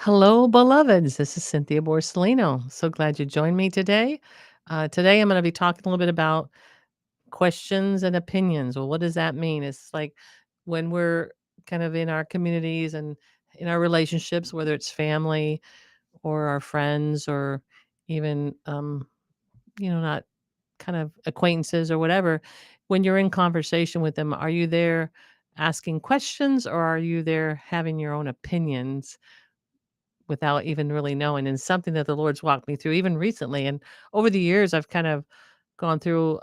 Hello, beloveds. This is Cynthia Borsellino. So glad you joined me today. Today, I'm going to be talking a little bit about questions and opinions. Well, what does that mean? It's like when we're kind of in our communities and in our relationships, whether it's family or our friends or even, not kind of acquaintances or whatever. When you're in conversation with them, are you there asking questions or are you there having your own opinions? Without even really knowing, and something that the Lord's walked me through even recently, and over the years, I've kind of gone through,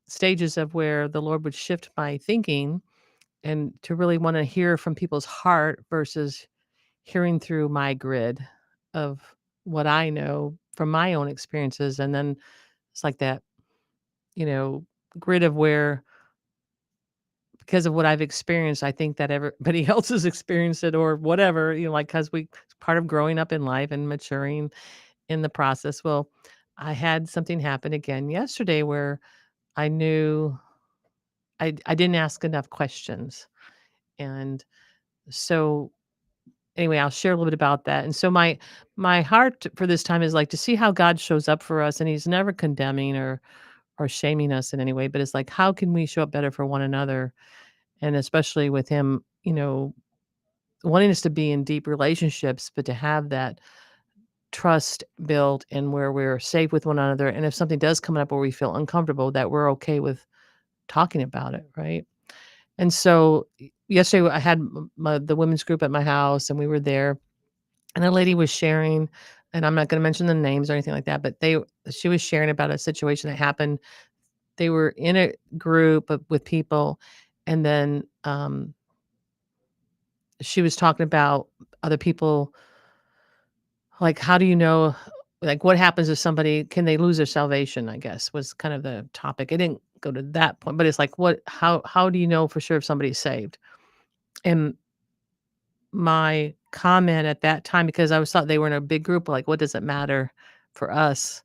stages of where the Lord would shift my thinking and to really wanna hear from people's heart versus hearing through my grid of what I know from my own experiences, and then it's like that, you know, grid of where because of what I've experienced, I think that everybody else has experienced it or whatever, like, 'cause it's part of growing up in life and maturing in the process. Well, I had something happen again yesterday where I knew I didn't ask enough questions. And so anyway, I'll share a little bit about that. And so my heart for this time is like to see how God shows up for us, and he's never condemning or shaming us in any way, but it's like how can we show up better for one another, and especially with him, wanting us to be in deep relationships, but to have that trust built and where we're safe with one another. And if something does come up where we feel uncomfortable, that we're okay with talking about it, right? And so yesterday I had the women's group at my house, and we were there, and a lady was sharing, and I'm not going to mention the names or anything like that, but she was sharing about a situation that happened. They were in a group with people, and then she was talking about other people. Like, how do you know like, what happens if somebody can they lose their salvation, I guess, was kind of the topic. It didn't go to that point, but it's like, what how do you know for sure if somebody's saved? And my comment at that time, because I was thought they were in a big group, like, what does it matter for us?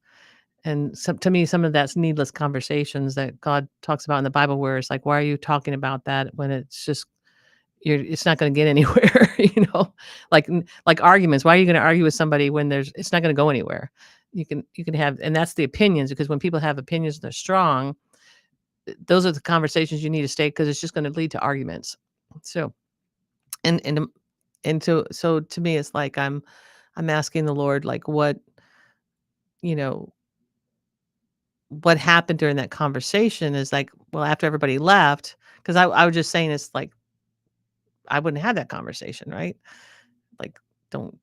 And to me, some of that's needless conversations that God talks about in the Bible where it's like, why are you talking about that when it's just it's not gonna get anywhere, like arguments. Why are you gonna argue with somebody when it's not gonna go anywhere? You can have and that's the opinions, because when people have opinions, they're strong, those are the conversations you need to stay because it's just gonna lead to arguments. So, and and, um, so to me, it's like I'm asking the Lord, like, you know, what happened during that conversation is like, well, after everybody left, because I was just saying it's like, I wouldn't have that conversation, right? Like, don't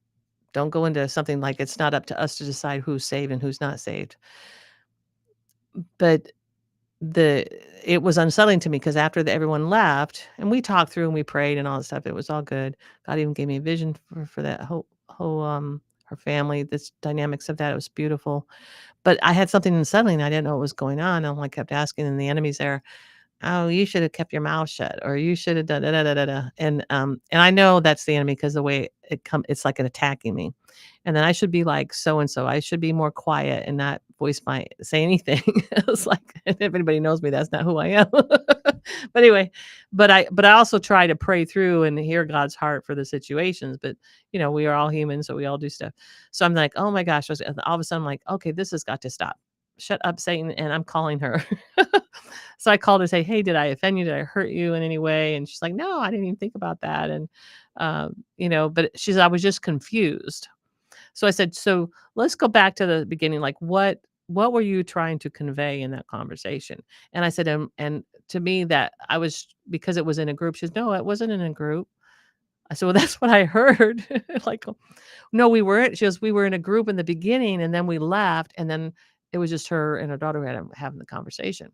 Don't go into something like it's not up to us to decide who's saved and who's not saved. But the it was unsettling to me because after everyone left and we talked through and we prayed and all that stuff, it was all good. God even gave me a vision for that whole her family, this dynamics of that. It was beautiful. But I had something unsettling. I didn't know what was going on. And I kept asking, and the enemy's there. Oh, you should have kept your mouth shut, or you should have done da da da da da. And I know that's the enemy because the way it's like it attacking me. And then I should be like so and so. I should be more quiet and not say anything. It's like if anybody knows me, that's not who I am. But anyway, but I also try to pray through and hear God's heart for the situations. But we are all human, so we all do stuff. So I'm like, oh my gosh, all of a sudden I'm like, okay, this has got to stop. Shut up, Satan, and I'm calling her. So I called to say, "Hey, did I offend you? Did I hurt you in any way?" And she's like, "No, I didn't even think about that." And but I was just confused. So I said, "So let's go back to the beginning. Like, what were you trying to convey in that conversation?" And I said, and to me that I was because it was in a group. She says, "No, it wasn't in a group." I said, "Well, that's what I heard." Like, "No, we weren't." She goes, "We were in a group in the beginning, and then we left, and then it was just her and her daughter who had having the conversation."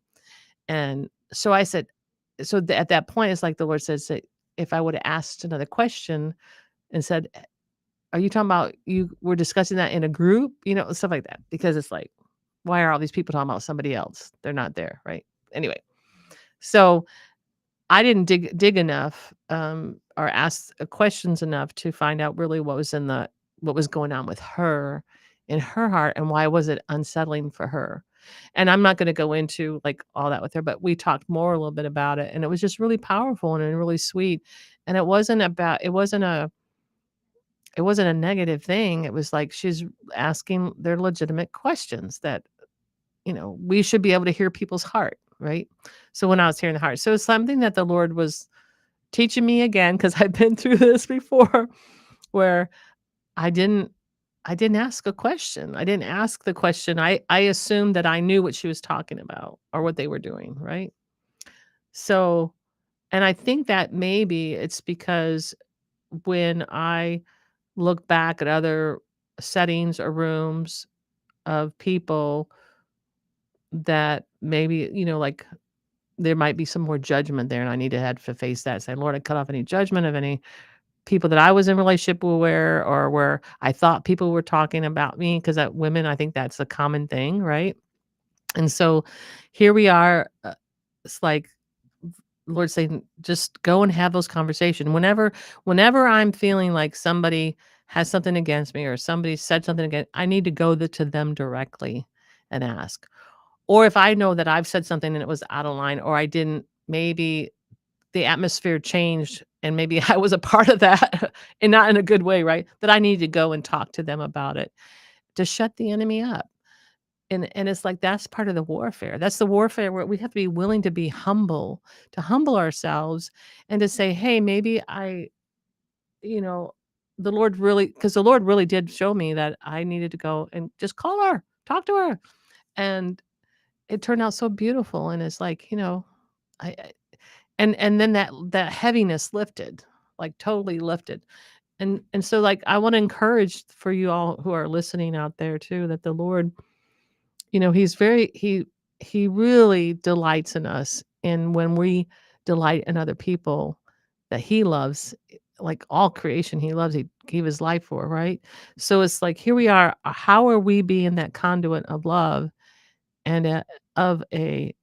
And so I said at that point, it's like the Lord says that if I woulda asked another question and said, "Are you talking about you were discussing that in a group?" Stuff like that, because it's like, why are all these people talking about somebody else? They're not there, right? Anyway, so I didn't dig enough, or ask questions enough to find out really what was going on with her in her heart and why was it unsettling for her. And I'm not gonna go into, like, all that with her, but we talked more a little bit about it, and it was just really powerful and really sweet. And it wasn't it wasn't a negative thing. It was like she's asking their legitimate questions that, we should be able to hear people's heart, right? So when I was hearing the heart, so it's something that the Lord was teaching me again because I've been through this before where I didn't I didn't ask a question. I didn't ask the question. I assumed that I knew what she was talking about or what they were doing, right? So, and I think that maybe it's because when I look back at other settings or rooms of people that maybe, like there might be some more judgment there and I need to have to face that. Say, Lord, I cut off any judgment of any people that I was in relationship with where or where I thought people were talking about me because that women, I think that's a common thing, right? And so here we are. It's like Lord saying, just go and have those conversations. Whenever I'm feeling like somebody has something against me or somebody said something against, I need to go to them directly and ask. Or if I know that I've said something and it was out of line, or I didn't, maybe the atmosphere changed and maybe I was a part of that and not in a good way, right? That I need to go and talk to them about it to shut the enemy up. And it's like that's part of the warfare. That's the warfare where we have to be willing to be humble, to humble ourselves and to say, "Hey, maybe you know, the Lord really because the Lord really did show me that I needed to go and just call her, talk to her." And it turned out so beautiful and it's like, I and then that heaviness lifted, like totally lifted. And so like I want to encourage for you all who are listening out there too that the Lord, he's very he really delights in us and when we delight in other people that he loves like all creation he loves he gave his life for, right? So it's like here we are, how are we being that conduit of love and of a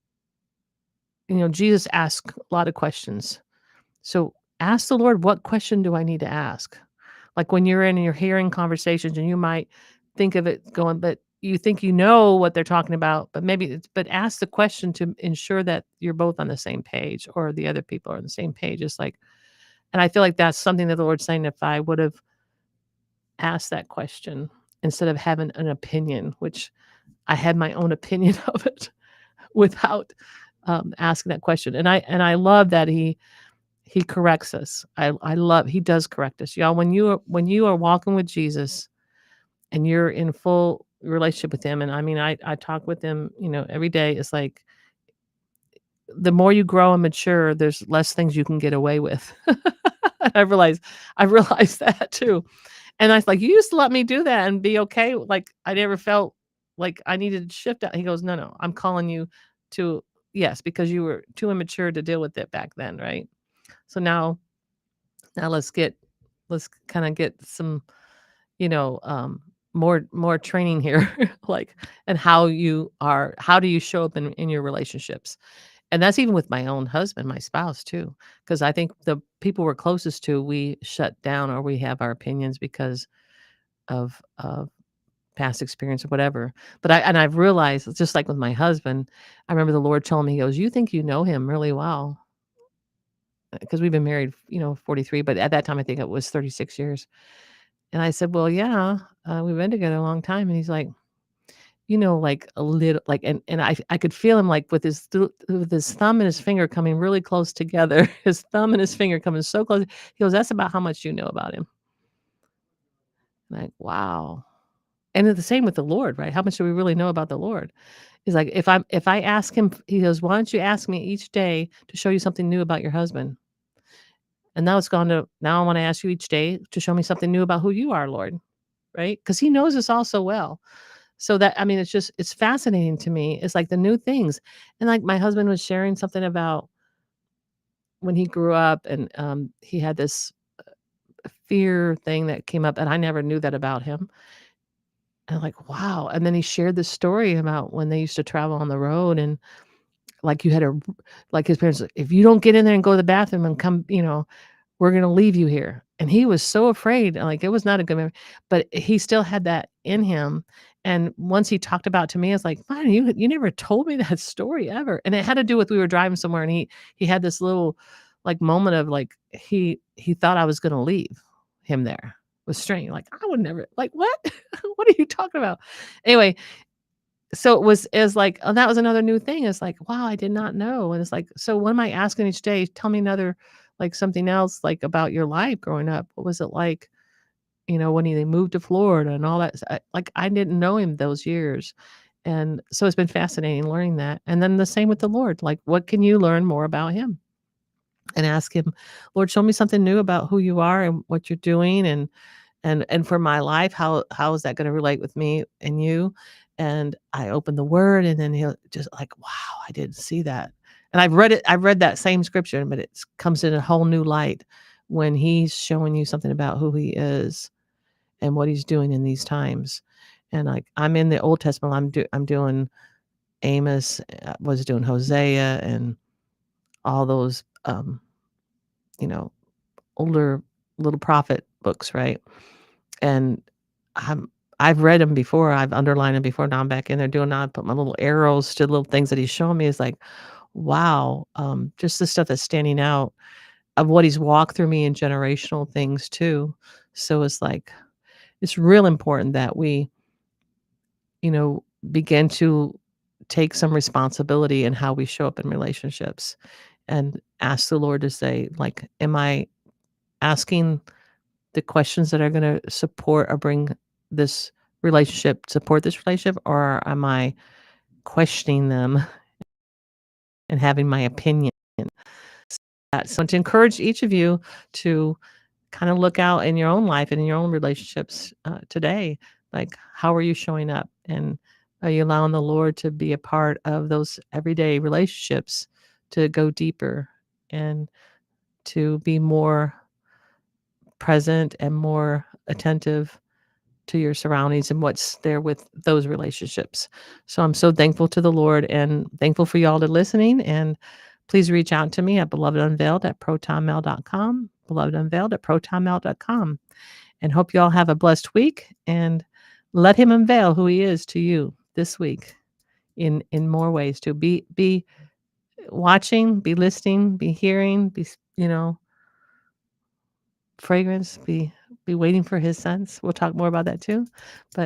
Jesus asked a lot of questions. So ask the Lord, what question do I need to ask? Like when you're in and you're hearing conversations and you might think of it going, but you think you know what they're talking about, but maybe but ask the question to ensure that you're both on the same page or the other people are on the same page. It's like, and I feel like that's something that the Lord's saying if I would have asked that question instead of having an opinion, which I had my own opinion of it without asking that question. And I love that he corrects us. I love he does correct us. Y'all, when you are walking with Jesus and you're in full relationship with him, and I mean, I talk with him, every day. It's like the more you grow and mature, there's less things you can get away with. I realized that too. And I was like, you used to let me do that and be okay. Like I never felt like I needed to shift out. He goes, no, no, I'm calling you to yes, because you were too immature to deal with it back then, right? So now let's kind of get some, you know, um, more training here, like, and how do you show up in your relationships? And that's even with my own husband, my spouse too, because I think the people we're closest to, we shut down or we have our opinions because of past experience or whatever. But I've realized, just like with my husband, I remember the Lord telling me, he goes, "You think you know him really well." Because we've been married, 43, but at that time, I think it was 36 years. And I said, "Well, yeah, we've been together a long time." And he's like, like a little, like, and I could feel him like with his thumb and his finger coming really close together. His thumb and his finger coming so close. He goes, "That's about how much you know about him." Like, wow. And it's the same with the Lord, right? How much do we really know about the Lord? He's like, if I ask him, he goes, "Why don't you ask me each day to show you something new about your husband?" And now it's gone to now I want to ask you each day to show me something new about who you are, Lord, right? Because he knows us all so well. So that I mean, it's fascinating to me. It's like the new things. And like my husband was sharing something about when he grew up and he had this fear thing that came up, and I never knew that about him. And I'm like, wow. And then he shared this story about when they used to travel on the road and like you had a like his parents, if you don't get in there and go to the bathroom and come, we're gonna leave you here. And he was so afraid, like, it was not a good memory, but he still had that in him. And once he talked about it to me, it's like, "Man, you never told me that story ever." And it had to do with we were driving somewhere and he had this little, like, moment of, like, he thought I was gonna leave him there, was strange. Like, I would never like, "What? What are you talking about?" Anyway, so it was like, oh, that was another new thing. It's like, wow, I did not know. And it's like, so what am I asking each day? Tell me another, like something else, like about your life growing up. What was it like, when he they moved to Florida and all that? Like I didn't know him those years. And so it's been fascinating learning that. And then the same with the Lord. Like, what can you learn more about him? And ask him, Lord, show me something new about who you are and what you're doing, and for my life, how is that gonna relate with me and you? And I open the word, and then he'll just like, wow, I didn't see that. And I've read that same scripture, but it comes in a whole new light when he's showing you something about who he is and what he's doing in these times. And like I'm in the Old Testament, I'm doing Amos, was doing Hosea and all those you know, older little prophet books, right? And I'm I've read them before, I've underlined them before, now I'm back in there doing now I put my little arrows to little things that he's showing me. Is like, wow, just the stuff that's standing out of what he's walked through me in generational things too. So it's like, it's real important that we, you know, begin to take some responsibility in how we show up in relationships and ask the Lord to say, like, am I asking the questions that are gonna support or bring this support this relationship, or am I questioning them and having my opinion? So to encourage each of you to kinda look out in your own life and in your own relationships, today, like, how are you showing up? And are you allowing the Lord to be a part of those everyday relationships to go deeper and to be more present and more attentive to your surroundings and what's there with those relationships. So I'm so thankful to the Lord and thankful for y'all to listening. And please reach out to me at belovedunveiled@protonmail.com, belovedunveiled@protonmail.com. And hope y'all have a blessed week and let him unveil who he is to you this week in more ways to be watching, be listening, be hearing, fragrance, be waiting for his sense. We'll talk more about that too. But